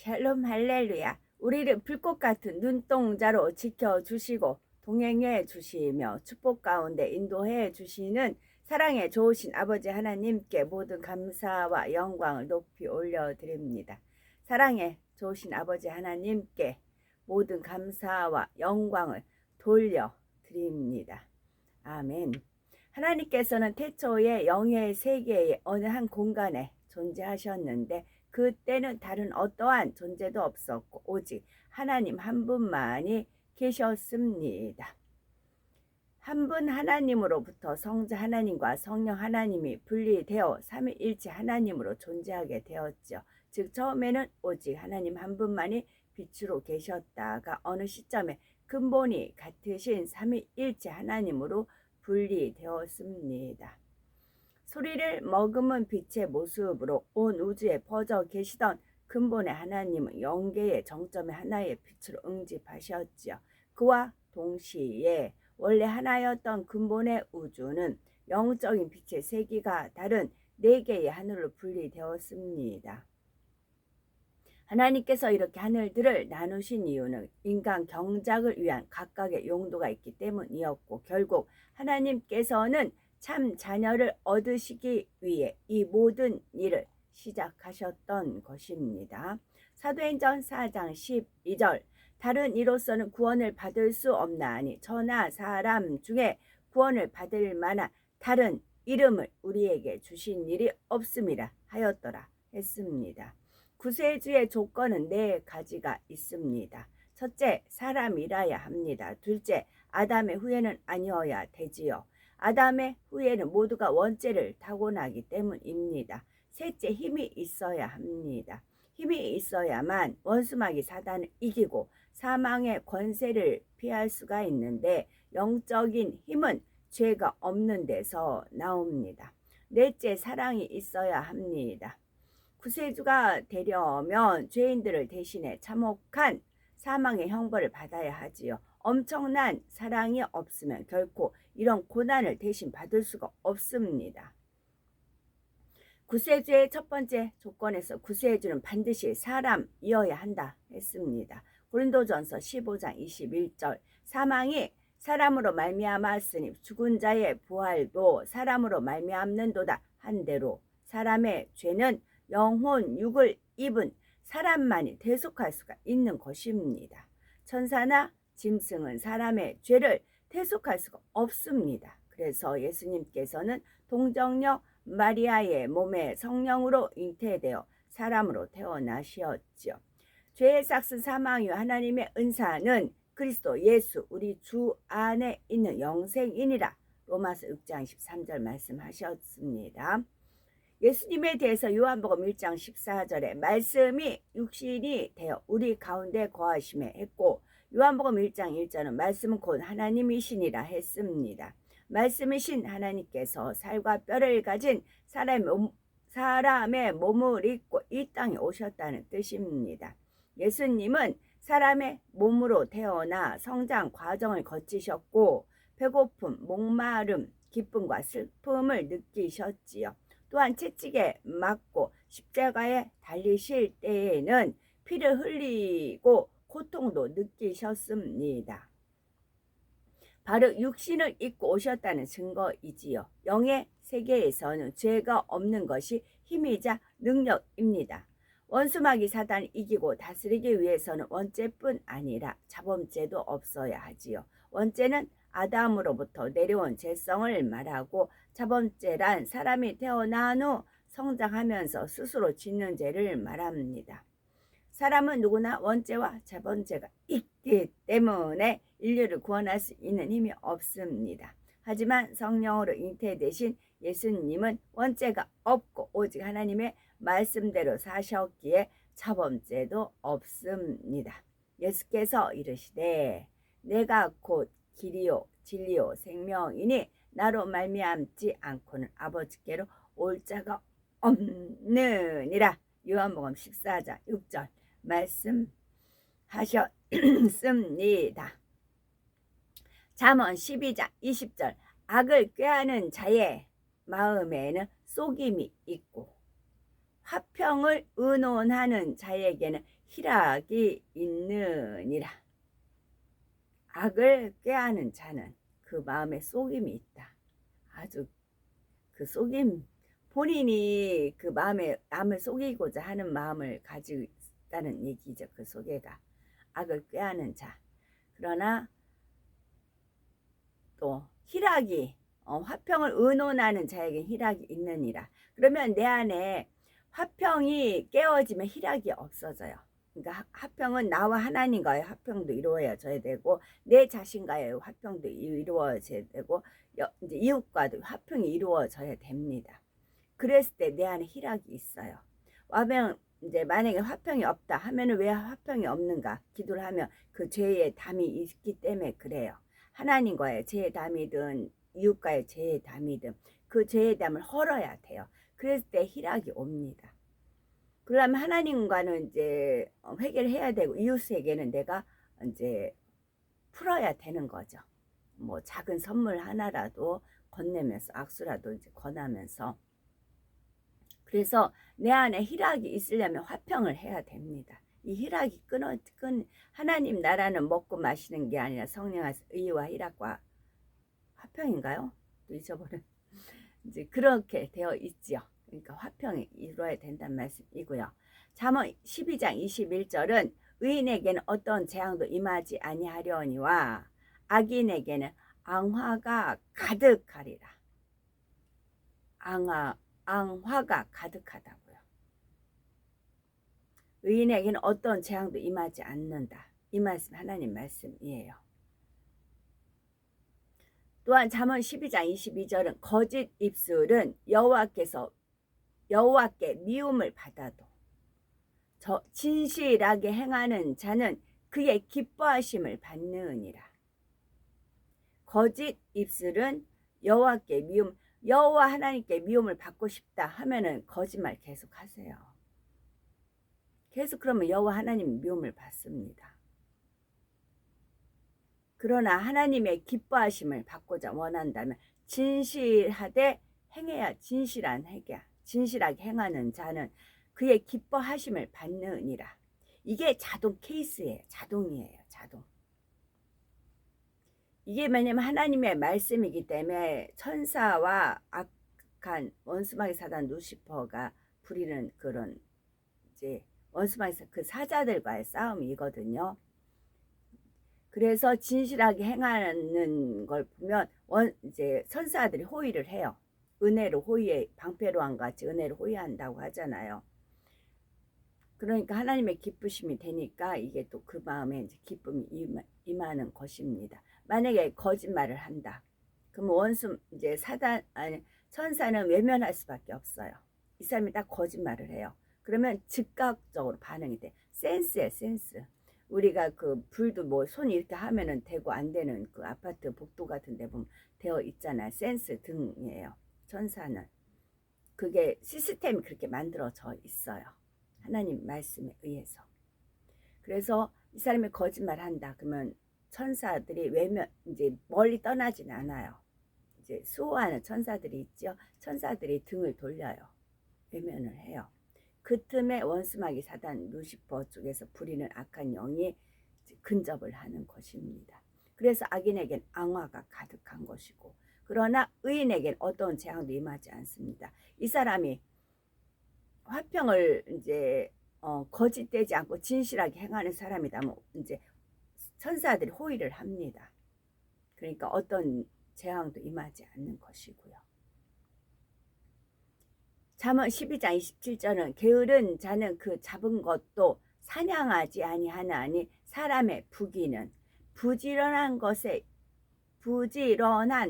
샬롬 할렐루야. 우리를 불꽃 같은 눈동자로 지켜주시고 동행해 주시며 축복 가운데 인도해 주시는 사랑의 좋으신 아버지 하나님께 모든 감사와 영광을 높이 올려드립니다. 사랑의 좋으신 아버지 하나님께 모든 감사와 영광을 돌려드립니다. 아멘. 하나님께서는 태초에 영의 세계의 어느 한 공간에 존재하셨는데 그때는 다른 어떠한 존재도 없었고 오직 하나님 한 분만이 계셨습니다. 한 분 하나님으로부터 성자 하나님과 성령 하나님이 분리되어 삼위일체 하나님으로 존재하게 되었죠. 즉 처음에는 오직 하나님 한 분만이 빛으로 계셨다가 어느 시점에 근본이 같으신 삼위일체 하나님으로 분리되었습니다. 소리를 머금은 빛의 모습으로 온 우주에 퍼져 계시던 근본의 하나님은 영계의 정점의 하나의 빛으로 응집하셨지요. 그와 동시에 원래 하나였던 근본의 우주는 영적인 빛의 세계가 다른 네 개의 하늘로 분리되었습니다. 하나님께서 이렇게 하늘들을 나누신 이유는 인간 경작을 위한 각각의 용도가 있기 때문이었고 결국 하나님께서는 참 자녀를 얻으시기 위해 이 모든 일을 시작하셨던 것입니다. 사도행전 4장 12절 다른 이로서는 구원을 받을 수 없나니 저나 사람 중에 구원을 받을 만한 다른 이름을 우리에게 주신 일이 없음이라 하였더라 했습니다. 구세주의 조건은 네 가지가 있습니다. 첫째, 사람이라야 합니다. 둘째, 아담의 후예는 아니어야 되지요. 아담의 후예는 모두가 원죄를 타고나기 때문입니다. 셋째, 힘이 있어야 합니다. 힘이 있어야만 원수마귀 사단을 이기고 사망의 권세를 피할 수가 있는데 영적인 힘은 죄가 없는 데서 나옵니다. 넷째, 사랑이 있어야 합니다. 구세주가 되려면 죄인들을 대신해 참혹한 사망의 형벌을 받아야 하지요. 엄청난 사랑이 없으면 결코 이런 고난을 대신 받을 수가 없습니다. 구세주의 첫 번째 조건에서 구세주는 반드시 사람이어야 한다 했습니다. 고린도전서 15장 21절 사망이 사람으로 말미암았으니 죽은 자의 부활도 사람으로 말미암는도다 한대로 사람의 죄는 영혼 육을 입은 사람만이 대속할 수가 있는 것입니다. 천사나 짐승은 사람의 죄를 대속할 수가 없습니다. 그래서 예수님께서는 동정녀 마리아의 몸에 성령으로 잉태되어 사람으로 태어나셨지요. 죄의 삭슨 사망이와 하나님의 은사는 그리스도 예수 우리 주 안에 있는 영생이니라 로마서 6장 13절 말씀하셨습니다. 예수님에 대해서 요한복음 1장 14절에 말씀이 육신이 되어 우리 가운데 거하심에 했고 요한복음 1장 1절은 말씀은 곧 하나님이시니라 했습니다. 말씀이신 하나님께서 살과 뼈를 가진 사람의 몸을 입고 이 땅에 오셨다는 뜻입니다. 예수님은 사람의 몸으로 태어나 성장 과정을 거치셨고 배고픔, 목마름, 기쁨과 슬픔을 느끼셨지요. 또한 채찍에 맞고 십자가에 달리실 때에는 피를 흘리고 고통도 느끼셨습니다. 바로 육신을 입고 오셨다는 증거이지요. 영의 세계에서는 죄가 없는 것이 힘이자 능력입니다. 원수마귀 사단을 이기고 다스리기 위해서는 원죄뿐 아니라 자범죄도 없어야 하지요. 원죄는 아담으로부터 내려온 죄성을 말하고 자범죄란 사람이 태어난 후 성장하면서 스스로 짓는 죄를 말합니다. 사람은 누구나 원죄와 자범죄가 있기 때문에 인류를 구원할 수 있는 힘이 없습니다. 하지만 성령으로 잉태되신 예수님은 원죄가 없고 오직 하나님의 말씀대로 사셨기에 자범죄도 없습니다. 예수께서 이르시되 내가 곧 길이요 진리요 생명이니 나로 말미암지 않고는 아버지께로 올 자가 없느니라 요한복음 14장 6절 말씀하셨습니다. 잠언 12장 20절 악을 꾀하는 자의 마음에는 속임이 있고 화평을 의논하는 자에게는 희락이 있느니라. 악을 꾀하는 자는 그 마음에 속임이 있다. 아주 그 속임, 본인이 그 마음에 남을 속이고자 하는 마음을 가지고 있다는 얘기죠. 그 속에가 악을 꾀하는 자. 그러나 또 희락이 화평을 의논하는 자에게 희락이 있느니라. 그러면 내 안에 화평이 깨어지면 희락이 없어져요. 그러니까 화평은 나와 하나님과의 화평도 이루어져야 되고 내 자신과의 화평도 이루어져야 되고 이제 이웃과도 화평이 이루어져야 됩니다. 그랬을 때 내 안에 희락이 있어요. 화평 이제 만약에 화평이 없다 하면은 왜 화평이 없는가? 기도를 하면 그 죄의 담이 있기 때문에 그래요. 하나님과의 죄의 담이든 이웃과의 죄의 담이든 그 죄의 담을 헐어야 돼요. 그랬을 때 희락이 옵니다. 그러면 하나님과는 이제 회개를 해야 되고 이웃에게는 내가 이제 풀어야 되는 거죠. 뭐 작은 선물 하나라도 건네면서 악수라도 이제 권하면서. 그래서 내 안에 희락이 있으려면 화평을 해야 됩니다. 이 희락이 하나님 나라는 먹고 마시는 게 아니라 성령의 의와 희락과 화평인가요? 또 잊어버린 이제 그렇게 되어 있지요. 그러니까 화평이 이루어야 된다는 말씀이고요. 잠언 12장 21절은 의인에게는 어떤 재앙도 임하지 아니하려니와 악인에게는 앙화가 가득하리라. 앙화가 가득하다고요. 의인에게는 어떤 재앙도 임하지 않는다. 이 말씀 하나님 말씀이에요. 또한 잠언 12장 22절은 거짓 입술은 여호와께 미움을 받아도 진실하게 행하는 자는 그의 기뻐하심을 받느니라. 거짓 입술은 여호와 하나님께 미움을 받고 싶다 하면은 거짓말 계속 하세요. 계속 그러면 여호와 하나님 미움을 받습니다. 그러나 하나님의 기뻐하심을 받고자 원한다면 진실하게 행해야 진실하게 행하는 자는 그의 기뻐하심을 받느니라. 이게 자동 케이스예요. 자동이에요. 자동. 이게 뭐냐면 하나님의 말씀이기 때문에 천사와 악한 원수마귀 사단 루시퍼가 부리는 그런 이제 원수마귀 그 사자들과의 싸움이거든요. 그래서 진실하게 행하는 걸 보면 이제 천사들이 호의를 해요. 은혜로 호의해 방패로한 같이 은혜로 호의한다고 하잖아요. 그러니까 하나님의 기쁘심이 되니까 이게 또 그 마음에 이제 기쁨이 임하는 것입니다. 만약에 거짓말을 한다. 그럼 이제 천사는 외면할 수밖에 없어요. 이 사람이 딱 거짓말을 해요. 그러면 즉각적으로 반응이 돼. 센스예요, 센스. 우리가 그 불도 뭐 손 이렇게 하면은 되고 안 되는 그 아파트 복도 같은 데 보면 되어 있잖아요. 센스 등이에요. 천사는. 그게 시스템이 그렇게 만들어져 있어요. 하나님 말씀에 의해서. 그래서 이 사람이 거짓말 한다. 그러면 천사들이 이제 멀리 떠나진 않아요. 이제 수호하는 천사들이 있죠. 천사들이 등을 돌려요. 외면을 해요. 그 틈에 원수마귀 사단 루시퍼 쪽에서 부리는 악한 영이 근접을 하는 것입니다. 그래서 악인에겐 앙화가 가득한 것이고, 그러나 의인에겐 어떤 재앙도 임하지 않습니다. 이 사람이 화평을 이제 거짓되지 않고 진실하게 행하는 사람이라면 이제 천사들이 호의를 합니다. 그러니까 어떤 재앙도 임하지 않는 것이고요. 잠언 12장 27절은 게으른 자는 그 잡은 것도 사냥하지 아니하나니 사람의 부귀는 부지런한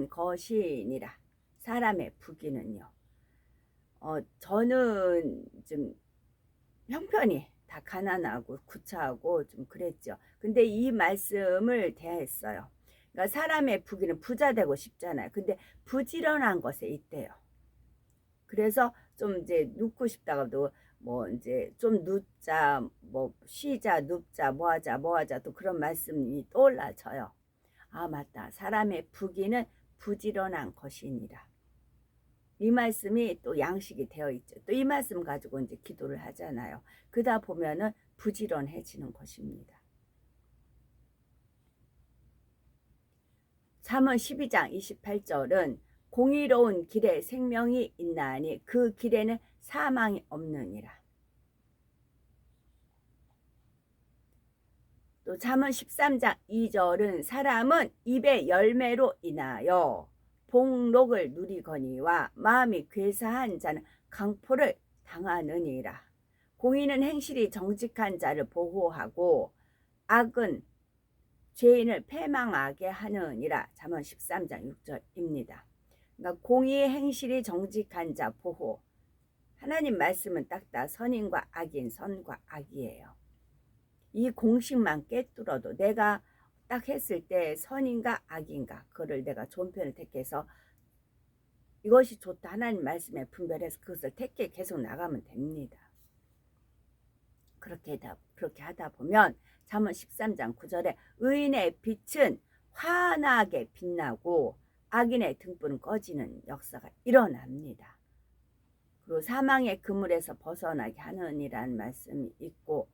것이니라. 사람의 부귀는요. 저는 좀 형편이 다 가난하고 구차하고 좀 그랬죠. 근데 이 말씀을 대했어요. 그러니까 사람의 부귀는 부자 되고 싶잖아요. 근데 부지런한 것에 있대요. 그래서 좀 이제 눕고 싶다가도 뭐 이제 좀 눕자, 뭐 쉬자, 눕자, 뭐하자 또 그런 말씀이 떠올라져요. 아 맞다. 사람의 부귀는 부지런한 것이니라. 이 말씀이 또 양식이 되어 있죠. 또 이 말씀 가지고 이제 기도를 하잖아요. 그러다 보면은 부지런해지는 것입니다. 잠언 12장 28절은 공의로운 길에 생명이 있나니 그 길에는 사망이 없느니라. 또 잠언 13장 2절은 사람은 입의 열매로 인하여 복록을 누리거니와 마음이 괴사한 자는 강포를 당하느니라. 공의는 행실이 정직한 자를 보호하고 악은 죄인을 패망하게 하느니라. 잠언 13장 6절입니다. 그러니까 공의의 행실이 정직한 자 보호. 하나님 말씀은 딱딱 선인과 악인, 선과 악이에요. 이 공식만 꿰뚫어도 내가 딱 했을 때 선인가 악인가 그거를 내가 좋은 편을 택해서 이것이 좋다 하나님 말씀에 분별해서 그것을 택해 계속 나가면 됩니다. 그렇게 하다 보면 잠언 13장 9절에 의인의 빛은 환하게 빛나고 악인의 등불은 꺼지는 역사가 일어납니다. 그리고 사망의 그물에서 벗어나게 하느니라는 말씀이 있고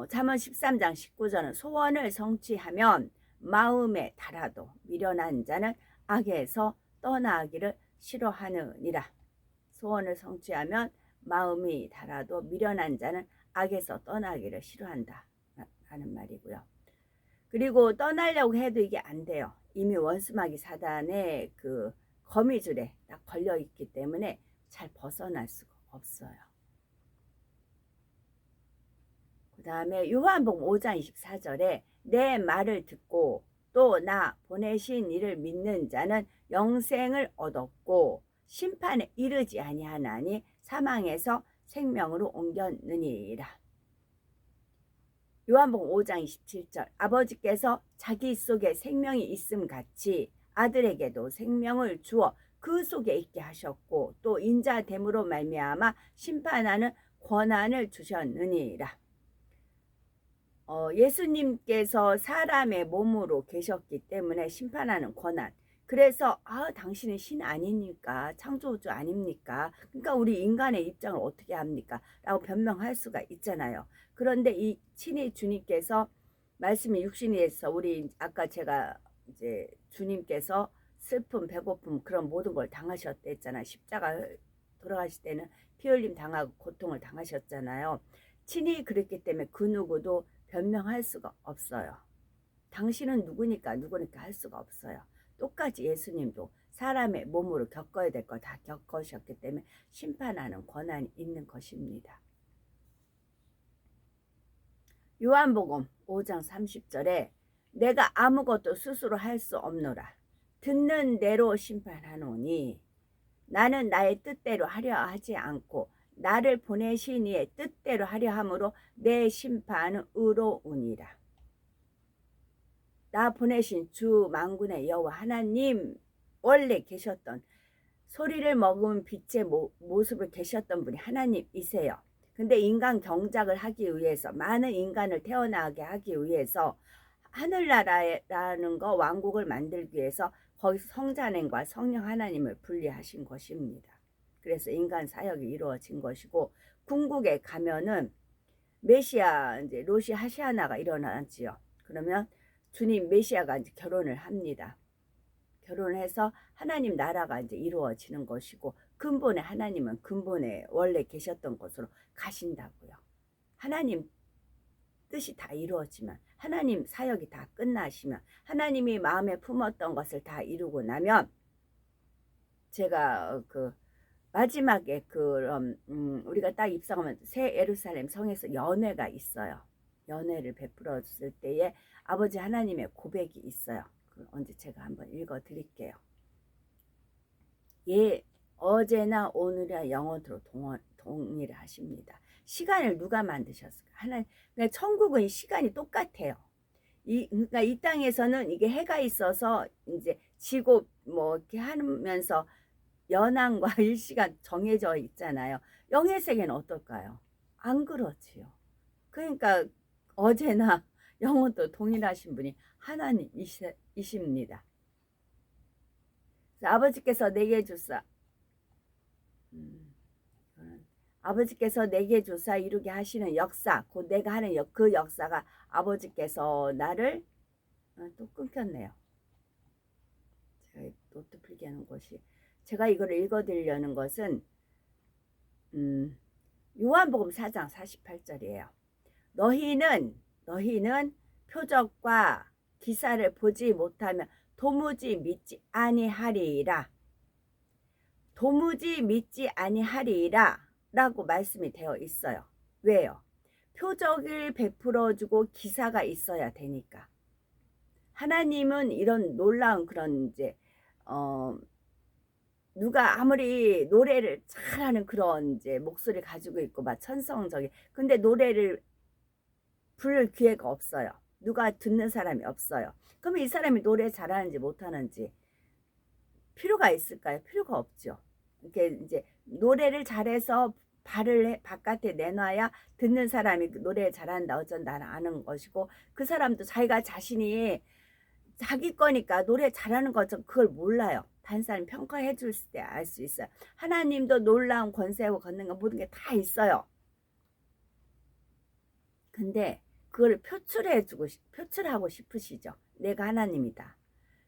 잠언 13장 19절은 소원을 성취하면 마음에 달아도 미련한 자는 악에서 떠나기를 싫어하느니라. 소원을 성취하면 마음이 달아도 미련한 자는 악에서 떠나기를 싫어한다 라는 말이고요. 그리고 떠나려고 해도 이게 안 돼요. 이미 원수마귀 사단의 그 거미줄에 딱 걸려 있기 때문에 잘 벗어날 수가 없어요. 그 다음에 요한복음 5장 24절에 내 말을 듣고 또 나 보내신 이를 믿는 자는 영생을 얻었고 심판에 이르지 아니하나니 사망에서 생명으로 옮겼느니라. 요한복음 5장 27절 아버지께서 자기 속에 생명이 있음 같이 아들에게도 생명을 주어 그 속에 있게 하셨고 또 인자됨으로 말미암아 심판하는 권한을 주셨느니라. 예수님께서 사람의 몸으로 계셨기 때문에 심판하는 권한. 그래서 당신은 신 아닙니까? 창조주 아닙니까? 그러니까 우리 인간의 입장을 어떻게 합니까? 라고 변명할 수가 있잖아요. 그런데 이 친히 주님께서 말씀이 육신이 돼서 우리 아까 제가 이제 주님께서 슬픔, 배고픔 그런 모든 걸 당하셨다 했잖아요. 십자가 돌아가실 때는 피 흘림 당하고 고통을 당하셨잖아요. 친히 그랬기 때문에 그 누구도 변명할 수가 없어요. 당신은 누구니까 할 수가 없어요. 똑같이 예수님도 사람의 몸으로 겪어야 될 거 다 겪으셨기 때문에 심판하는 권한이 있는 것입니다. 요한복음 5장 30절에 내가 아무것도 스스로 할 수 없노라. 듣는 대로 심판하노니 나는 나의 뜻대로 하려 하지 않고 나를 보내신 이의 뜻대로 하려 함으로 내 심판은 의로우니라. 나 보내신 주 만군의 여호와 하나님 원래 계셨던 소리를 머금은 빛의 모습을 계셨던 분이 하나님이세요. 근데 인간 경작을 하기 위해서 많은 인간을 태어나게 하기 위해서 하늘나라라는 거 왕국을 만들기 위해서 거기서 성자님과 성령 하나님을 분리하신 것입니다. 그래서 인간 사역이 이루어진 것이고 궁극에 가면은 메시아 이제 로시 하시아나가 일어나지요. 그러면 주님 메시아가 이제 결혼을 합니다. 결혼을 해서 하나님 나라가 이제 이루어지는 것이고 근본의 하나님은 근본에 원래 계셨던 곳으로 가신다고요. 하나님 뜻이 다 이루어지면 하나님 사역이 다 끝나시면 하나님이 마음에 품었던 것을 다 이루고 나면 제가 그 마지막에 우리가 딱 입성하면 새 예루살렘 성에서 연회가 있어요. 연회를 베풀었을 때에 아버지 하나님의 고백이 있어요. 언제 제가 한번 읽어 드릴게요. 예, 어제나 오늘이나 영원토록 동일하십니다. 시간을 누가 만드셨을까? 하나님. 그러니까 천국은 시간이 똑같아요. 그러니까 이 땅에서는 이게 해가 있어서 이제 지고 뭐 이렇게 하면서 연항과 일시가 정해져 있잖아요. 영의 세계는 어떨까요? 안 그렇지요. 그러니까 어제나 영원토록 동일하신 분이 하나님이십니다. 아버지께서 내게 주사 이거는 아버지께서 내게 조사 이루게 하시는 역사, 곧 내가 하는 그 역사가 아버지께서 나를 또 끊겼네요. 제가 노트 필기 하는 것이 제가 이거를 읽어드리려는 것은 요한복음 4장 48절이에요. 너희는 표적과 기사를 보지 못하면 도무지 믿지 아니하리라. 도무지 믿지 아니하리라 라고 말씀이 되어 있어요. 왜요? 표적을 베풀어주고 기사가 있어야 되니까. 하나님은 이런 놀라운 그런 이제 누가 아무리 노래를 잘하는 그런 이제 목소리 가지고 있고 막 천성적인 근데 노래를 부를 기회가 없어요. 누가 듣는 사람이 없어요. 그러면 이 사람이 노래 잘하는지 못하는지 필요가 있을까요? 필요가 없죠. 이렇게 이제 노래를 잘해서 발을 바깥에 내놔야 듣는 사람이 노래 잘한다 어쩐다 아는 것이고 그 사람도 자기가 자신이 자기 거니까 노래 잘하는 거죠. 그걸 몰라요. 다른 사람이 평가해 줄 때 알 수 있어요. 하나님도 놀라운 권세와 권능과 모든 게 다 있어요. 근데 그걸 표출하고 싶으시죠. 내가 하나님이다.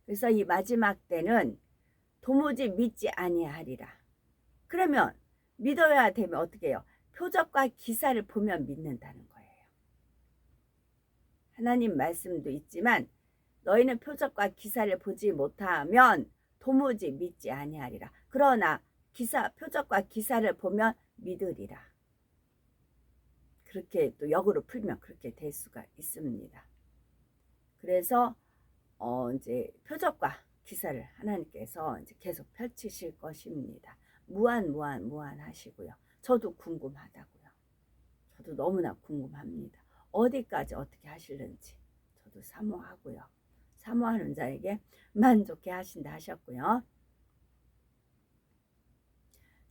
그래서 이 마지막 때는 도무지 믿지 아니하리라. 그러면 믿어야 되면 어떻게 해요? 표적과 기사를 보면 믿는다는 거예요. 하나님 말씀도 있지만 너희는 표적과 기사를 보지 못하면 도무지 믿지 아니하리라. 그러나 표적과 기사를 보면 믿으리라. 그렇게 또 역으로 풀면 그렇게 될 수가 있습니다. 그래서 이제 표적과 기사를 하나님께서 이제 계속 펼치실 것입니다. 무한 하시고요. 저도 궁금하다고요. 저도 너무나 궁금합니다. 어디까지 어떻게 하실는지 저도 사모하고요. 사모하는 자에게 만족해 하신다 하셨고요.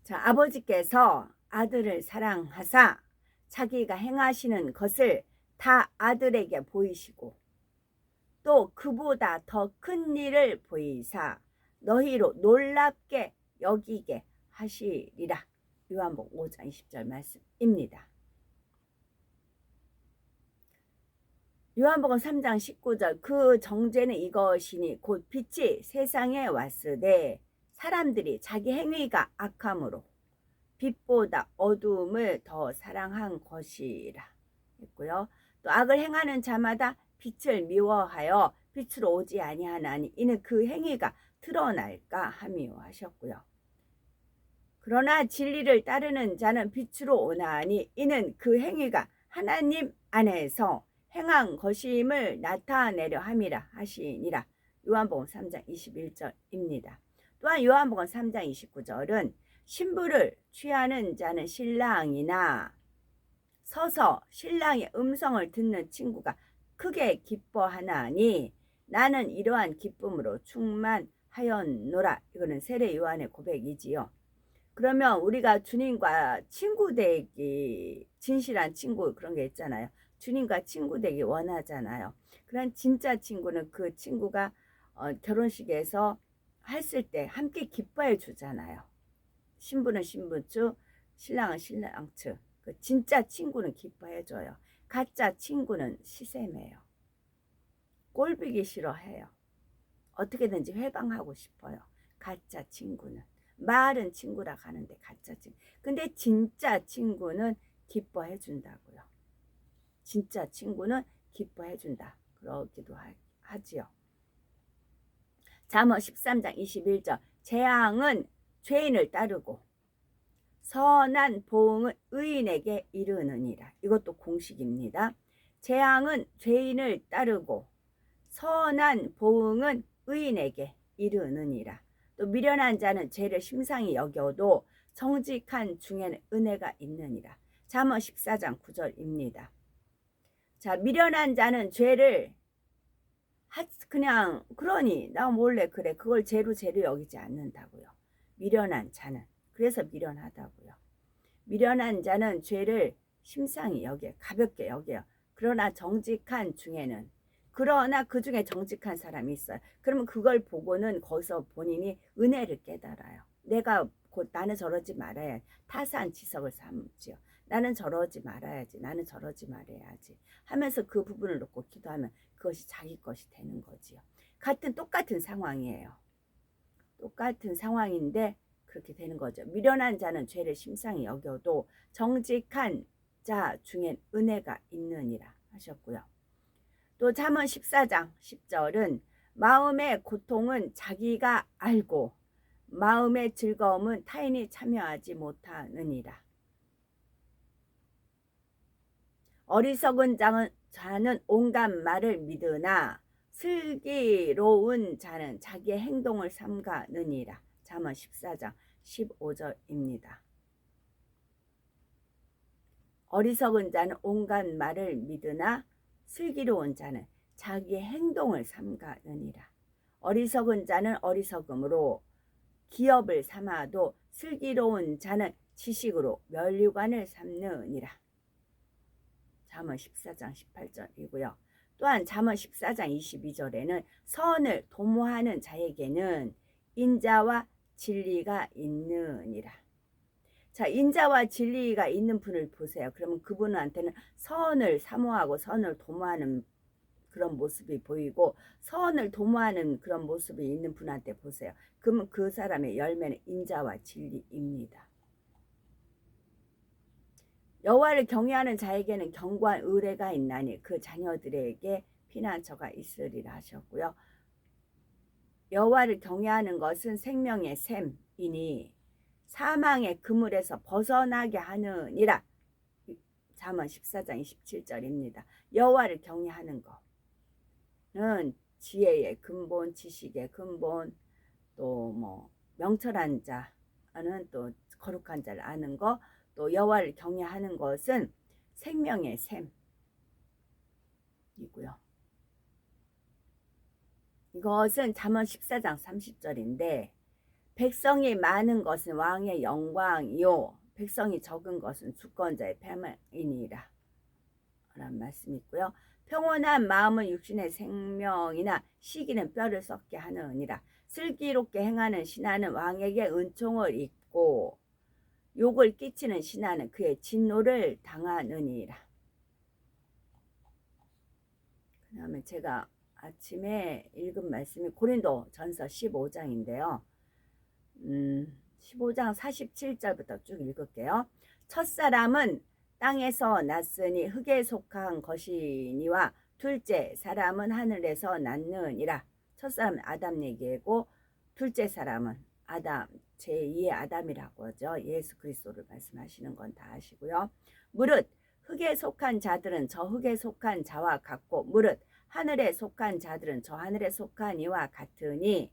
자, 아버지께서 아들을 사랑하사 자기가 행하시는 것을 다 아들에게 보이시고 또 그보다 더 큰 일을 보이사 너희로 놀랍게 여기게 하시리라. 요한복음 5장 20절 말씀입니다. 요한복음 3장 19절 그 정죄는 이것이니 곧 빛이 세상에 왔으되 사람들이 자기 행위가 악함으로 빛보다 어두움을 더 사랑한 것이라 했고요. 또 악을 행하는 자마다 빛을 미워하여 빛으로 오지 아니하나니 이는 그 행위가 드러날까 함이요 하셨고요. 그러나 진리를 따르는 자는 빛으로 오나니 이는 그 행위가 하나님 안에서 행한 것임을 나타내려 함이라 하시니라. 요한복음 3장 21절입니다. 또한 요한복음 3장 29절은 신부를 취하는 자는 신랑이나 서서 신랑의 음성을 듣는 친구가 크게 기뻐하나니 나는 이러한 기쁨으로 충만하였노라. 이거는 세례 요한의 고백이지요. 그러면 우리가 주님과 친구 되기 진실한 친구 그런 게 있잖아요. 주님과 친구 되기 원하잖아요. 그런 진짜 친구는 그 친구가 결혼식에서 했을 때 함께 기뻐해 주잖아요. 신부는 신부 측, 신랑은 신랑 측. 그 진짜 친구는 기뻐해 줘요. 가짜 친구는 시샘해요. 꼴보기 싫어해요. 어떻게든지 회방하고 싶어요. 가짜 친구는. 말은 친구라 하는데 가짜 친구. 근데 진짜 친구는 기뻐해 준다고요. 진짜 친구는 기뻐해 준다. 그러기도 하지요. 잠언 13장 21절 재앙은 죄인을 따르고 선한 보응은 의인에게 이르느니라. 이것도 공식입니다. 재앙은 죄인을 따르고 선한 보응은 의인에게 이르느니라. 또 미련한 자는 죄를 심상히 여겨도 정직한 중에는 은혜가 있느니라. 잠언 14장 9절입니다. 자, 미련한 자는 죄를 그냥 그러니 나 몰래 그래 그걸 죄로 여기지 않는다고요. 미련한 자는 그래서 미련하다고요. 미련한 자는 죄를 심상히 여겨 가볍게 여겨요. 그러나 정직한 중에는 그러나 그 중에 정직한 사람이 있어요. 그러면 그걸 보고는 거기서 본인이 은혜를 깨달아요. 내가 곧 나는 저러지 말아야 타산지석을 삼지요. 나는 저러지 말아야지. 나는 저러지 말아야지. 하면서 그 부분을 놓고 기도하면 그것이 자기 것이 되는 거지요. 똑같은 상황이에요. 똑같은 상황인데 그렇게 되는 거죠. 미련한 자는 죄를 심상히 여겨도 정직한 자 중엔 은혜가 있느니라 하셨고요. 또 잠언 14장 10절은 마음의 고통은 자기가 알고 마음의 즐거움은 타인이 참여하지 못하느니라. 어리석은 자는 온갖 말을 믿으나 슬기로운 자는 자기의 행동을 삼가느니라. 잠언 14장 15절입니다. 어리석은 자는 온갖 말을 믿으나 슬기로운 자는 자기의 행동을 삼가느니라. 어리석은 자는 어리석음으로 기업을 삼아도 슬기로운 자는 지식으로 면류관을 삼느니라. 잠언 14장 18절이고요. 또한 잠언 14장 22절에는 선을 도모하는 자에게는 인자와 진리가 있느니라. 자, 인자와 진리가 있는 분을 보세요. 그러면 그분한테는 선을 사모하고 선을 도모하는 그런 모습이 보이고 선을 도모하는 그런 모습이 있는 분한테 보세요. 그러면 그 사람의 열매는 인자와 진리입니다. 여호와를 경외하는 자에게는 견고한 의뢰가 있나니 그 자녀들에게 피난처가 있으리라 하셨고요. 여호와를 경외하는 것은 생명의 샘이니 사망의 그물에서 벗어나게 하느니라. 잠언 14장 27절입니다. 여호와를 경외하는 것은 지혜의 근본, 지식의 근본, 또 뭐 명철한 자는 또 거룩한 자를 아는 것, 또 여호와를 경외하는 것은 생명의 샘이고요. 이것은 잠언 14장 30절인데 백성이 많은 것은 왕의 영광이요 백성이 적은 것은 주권자의 패망이니라 라는 말씀이 있고요. 평온한 마음은 육신의 생명이나 시기는 뼈를 썩게 하느니라. 슬기롭게 행하는 신하는 왕에게 은총을 입고 욕을 끼치는 신하는 그의 진노를 당하느니라. 그 다음에 제가 아침에 읽은 말씀이 고린도 전서 15장인데요. 15장 47절부터 쭉 읽을게요. 첫사람은 땅에서 났으니 흙에 속한 것이니와 둘째 사람은 하늘에서 났느니라. 첫사람은 아담 얘기고 둘째 사람은 아담, 제2의 아담이라고 하죠. 예수 그리스도를 말씀하시는 건 다 아시고요. 무릇 흙에 속한 자들은 저 흙에 속한 자와 같고 무릇 하늘에 속한 자들은 저 하늘에 속한 이와 같으니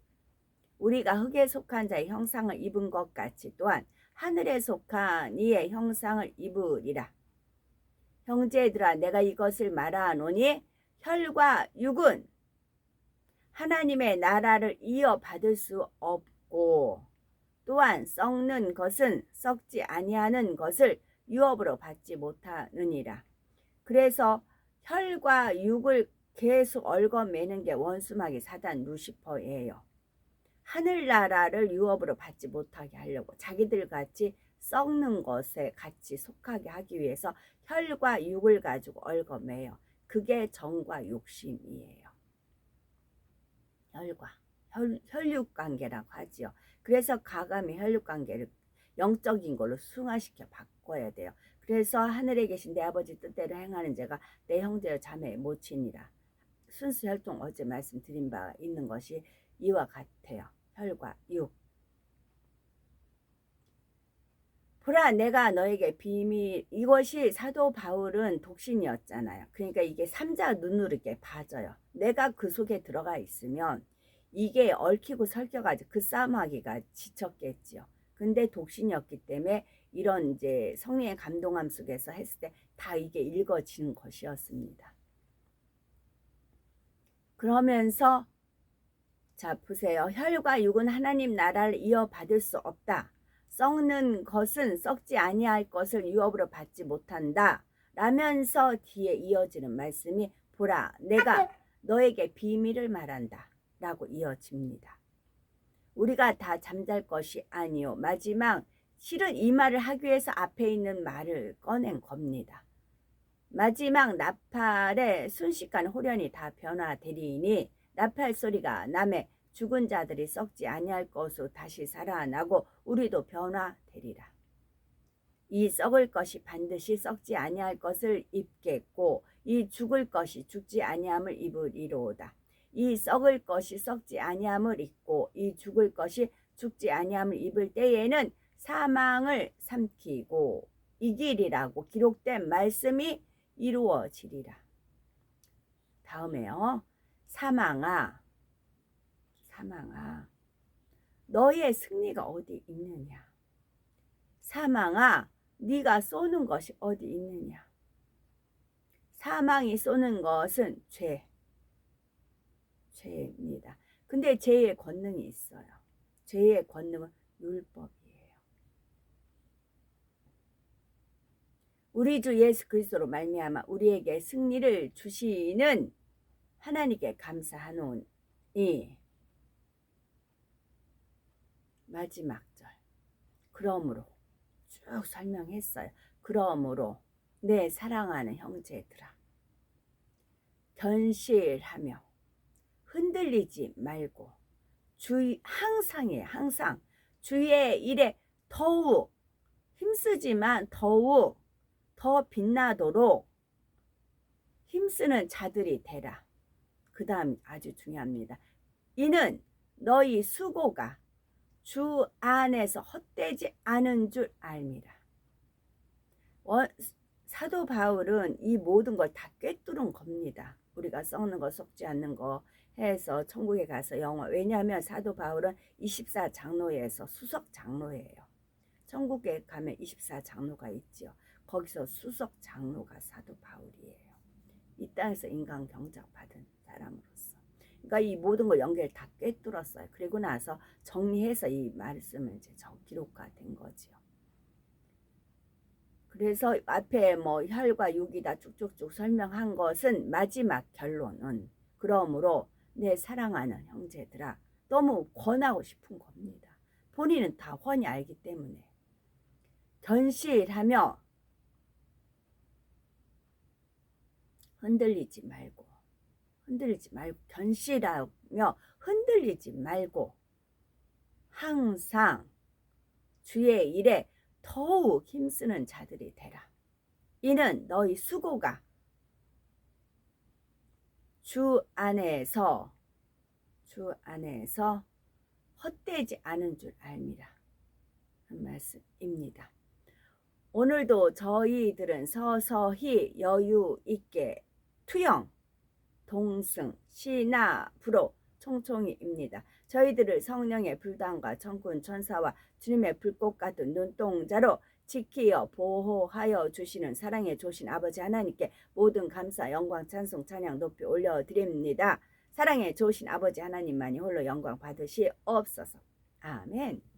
우리가 흙에 속한 자의 형상을 입은 것 같이 또한 하늘에 속한 이의 형상을 입으리라. 형제들아 내가 이것을 말하노니 혈과 육은 하나님의 나라를 이어받을 수 없고 또한 썩는 것은 썩지 아니하는 것을 유업으로 받지 못하느니라. 그래서 혈과 육을 계속 얽어매는 게 원수마귀 사단 루시퍼예요. 하늘나라를 유업으로 받지 못하게 하려고 자기들 같이 썩는 것에 같이 속하게 하기 위해서 혈과 육을 가지고 얽어매요. 그게 정과 욕심이에요. 혈육 관계라고 하지요. 그래서 가감히 혈육 관계를 영적인 걸로 승화시켜 바꿔야 돼요. 그래서 하늘에 계신 내 아버지 뜻대로 행하는 자가 내 형제여 자매의 모친이라. 순수 혈통 어제 말씀드린 바 있는 것이 이와 같아요. 혈과 육. 보라 내가 너에게 비밀. 이것이 사도 바울은 독신이었잖아요. 그러니까 이게 삼자 눈으로 이렇게 봐져요. 내가 그 속에 들어가 있으면 이게 얽히고 설켜가지고 그 싸움하기가 지쳤겠지요. 근데 독신이었기 때문에 이런 이제 성령의 감동함 속에서 했을 때 다 이게 읽어지는 것이었습니다. 그러면서 자 보세요. 혈과 육은 하나님 나라를 이어받을 수 없다. 썩는 것은 썩지 아니할 것을 유업으로 받지 못한다. 라면서 뒤에 이어지는 말씀이 보라 내가 너에게 비밀을 말한다. 라고 이어집니다. 우리가 다 잠잘 것이 아니요. 마지막 실은 이 말을 하기 위해서 앞에 있는 말을 꺼낸 겁니다. 마지막 나팔의 순식간 호련이 다 변화되리니 나팔 소리가 남의 죽은 자들이 썩지 아니할 것으로 다시 살아나고 우리도 변화되리라. 이 썩을 것이 반드시 썩지 아니할 것을 입겠고 이 죽을 것이 죽지 아니함을 입으리로다. 이 썩을 것이 썩지 아니함을 입고 이 죽을 것이 죽지 아니함을 입을 때에는 사망을 삼키고 이기리라고 기록된 말씀이 이루어지리라. 다음에요. 사망아 너의 승리가 어디 있느냐. 사망아 네가 쏘는 것이 어디 있느냐. 사망이 쏘는 것은 죄입니다. 근데 죄의 권능이 있어요. 죄의 권능은 율법이에요. 우리 주 예수 그리스도로 말미암아 우리에게 승리를 주시는 하나님께 감사하노니 마지막 절 그러므로 쭉 설명했어요. 그러므로 내 사랑하는 형제들아 견실하며 흔들리지 말고 항상 주의 일에 더욱 힘쓰지만 더욱 더 빛나도록 힘쓰는 자들이 되라. 그 다음 아주 중요합니다. 이는 너희 수고가 주 안에서 헛되지 않은 줄 알미라. 사도 바울은 이 모든 걸 다 꿰뚫은 겁니다. 우리가 썩는 거 썩지 않는 거 해서 천국에 가서 왜냐하면 사도 바울은 24장로에서 수석 장로예요. 천국에 가면 24장로가 있지요. 거기서 수석 장로가 사도 바울이에요. 이 땅에서 인간 경작 받은 사람으로서. 그러니까 이 모든 걸 연결 다 꿰뚫었어요. 그리고 나서 정리해서 이 말씀을 이제 기록화 된 거지요. 그래서 앞에 혈과 육이다 쭉쭉쭉 설명한 것은 마지막 결론은 그러므로 내 사랑하는 형제들아 너무 권하고 싶은 겁니다. 본인은 다 훤히 알기 때문에 견실하며 흔들리지 말고 견실하며 흔들리지 말고 항상 주의 일에 더욱 힘쓰는 자들이 되라. 이는 너희 수고가 주 안에서 헛되지 않은 줄 알미라. 한 말씀입니다. 오늘도 저희들은 서서히 여유 있게 투영, 동승, 시나프로 총총이입니다. 저희들을 성령의 불단과 천군 천사와 주님의 불꽃 같은 눈동자로 지키어 보호하여 주시는 사랑에 조신 아버지 하나님께 모든 감사, 영광, 찬송, 찬양 높이 올려드립니다. 사랑에 조신 아버지 하나님만이 홀로 영광 받으시옵소서. 아멘.